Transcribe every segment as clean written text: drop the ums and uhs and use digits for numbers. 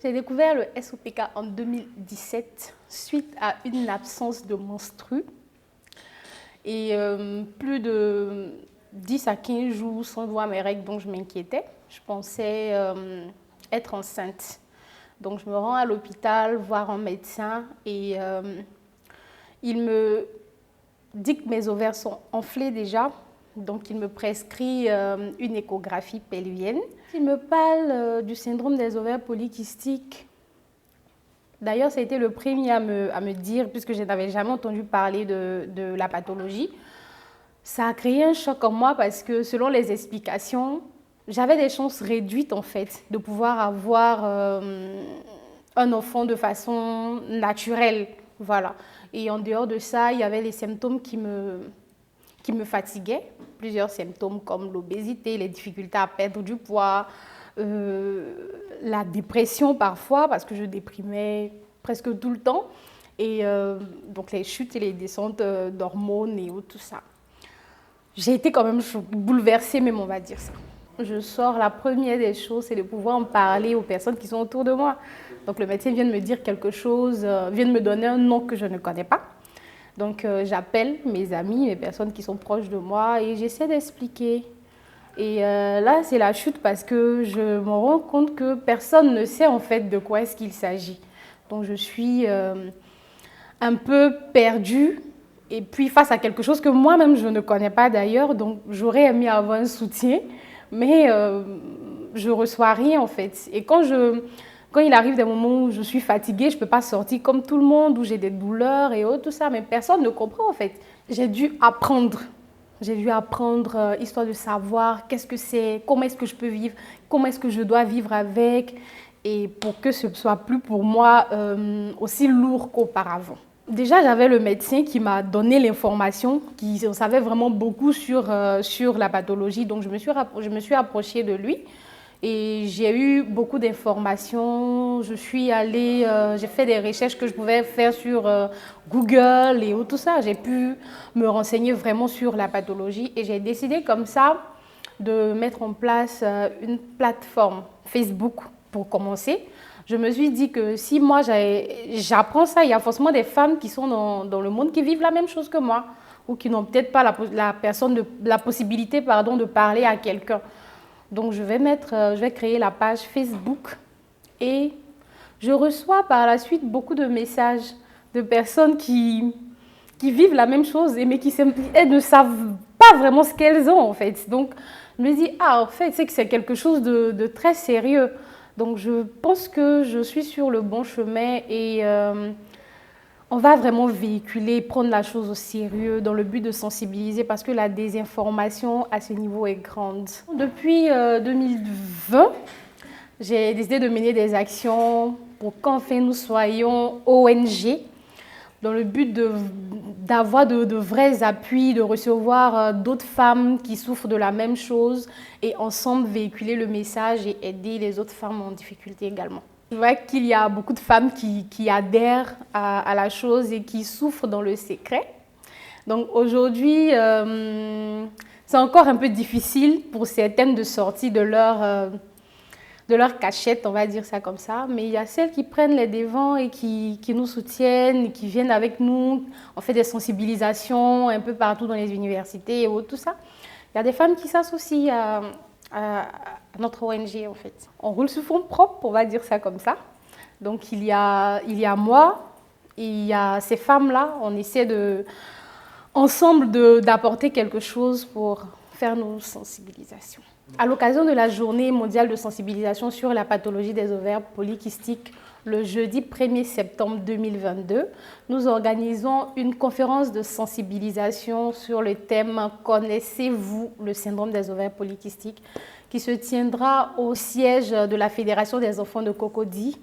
J'ai découvert le SOPK en 2017 suite à une absence de menstrues et plus de 10 à 15 jours sans voir mes règles, donc je m'inquiétais. Je pensais être enceinte. Donc je me rends à l'hôpital voir un médecin et il me dit que mes ovaires sont enflés déjà. Donc, il me prescrit une échographie pelvienne. Il me parle du syndrome des ovaires polykystiques. D'ailleurs, ça a été le premier à me dire, puisque je n'avais jamais entendu parler de la pathologie. Ça a créé un choc en moi parce que, selon les explications, j'avais des chances réduites, en fait, de pouvoir avoir un enfant de façon naturelle. Voilà. Et en dehors de ça, il y avait les symptômes qui me fatiguaient, plusieurs symptômes comme l'obésité, les difficultés à perdre du poids, la dépression parfois, parce que je déprimais presque tout le temps, et donc les chutes et les descentes d'hormones et tout ça. J'ai été quand même bouleversée, même on va dire ça. Je sors, la première des choses, c'est de pouvoir en parler aux personnes qui sont autour de moi. Donc le médecin vient de me dire quelque chose, vient de me donner un nom que je ne connais pas. Donc j'appelle mes amis, les personnes qui sont proches de moi et j'essaie d'expliquer. Et là, c'est la chute parce que je me rends compte que personne ne sait en fait de quoi est-ce qu'il s'agit. Donc je suis un peu perdue et puis face à quelque chose que moi-même je ne connais pas d'ailleurs. Donc j'aurais aimé avoir un soutien, mais je ne reçois rien en fait. Et quand il arrive des moments où je suis fatiguée, je ne peux pas sortir comme tout le monde, où j'ai des douleurs et tout ça, mais personne ne comprend en fait. J'ai dû apprendre. Histoire de savoir qu'est-ce que c'est, comment est-ce que je peux vivre, comment est-ce que je dois vivre avec, et pour que ce ne soit plus pour moi aussi lourd qu'auparavant. Déjà, j'avais le médecin qui m'a donné l'information, qui en savait vraiment beaucoup sur la pathologie, donc je me suis approchée de lui. Et j'ai eu beaucoup d'informations, j'ai fait des recherches que je pouvais faire sur Google et tout ça. J'ai pu me renseigner vraiment sur la pathologie et j'ai décidé comme ça de mettre en place une plateforme Facebook pour commencer. Je me suis dit que si moi j'apprends ça, il y a forcément des femmes qui sont dans le monde qui vivent la même chose que moi ou qui n'ont peut-être pas la possibilité de parler à quelqu'un. Donc, je vais créer la page Facebook et je reçois par la suite beaucoup de messages de personnes qui vivent la même chose mais qui ne savent pas vraiment ce qu'elles ont en fait. Donc, je me dis, en fait, c'est que c'est quelque chose de très sérieux. Donc, je pense que je suis sur le bon chemin et on va vraiment véhiculer, prendre la chose au sérieux dans le but de sensibiliser parce que la désinformation à ce niveau est grande. Depuis 2020, j'ai décidé de mener des actions pour qu'enfin nous soyons ONG dans le but d'avoir de vrais appuis, de recevoir d'autres femmes qui souffrent de la même chose et ensemble véhiculer le message et aider les autres femmes en difficulté également. Je vois qu'il y a beaucoup de femmes qui adhèrent à la chose et qui souffrent dans le secret. Donc aujourd'hui, c'est encore un peu difficile pour certaines de sortir de leur cachette, on va dire ça comme ça. Mais il y a celles qui prennent les devants et qui nous soutiennent, qui viennent avec nous. On fait des sensibilisations un peu partout dans les universités et tout ça. Il y a des femmes qui s'associent à notre ONG en fait. On roule sur fonds propres, on va dire ça comme ça. Donc il y a moi, il y a ces femmes-là, on essaie ensemble d'apporter quelque chose pour faire nos sensibilisations. À l'occasion de la journée mondiale de sensibilisation sur la pathologie des ovaires polykystiques, le jeudi 1er septembre 2022, nous organisons une conférence de sensibilisation sur le thème « Connaissez-vous le syndrome des ovaires polykystiques ?» qui se tiendra au siège de la Fédération des enfants de Cocody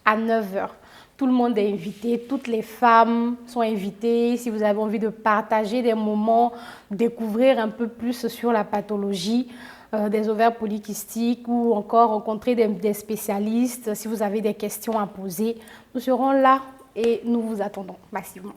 à 9h. Tout le monde est invité, toutes les femmes sont invitées. Si vous avez envie de partager des moments, découvrir un peu plus sur la pathologie des ovaires polykystiques ou encore rencontrer des spécialistes, si vous avez des questions à poser, nous serons là et nous vous attendons massivement.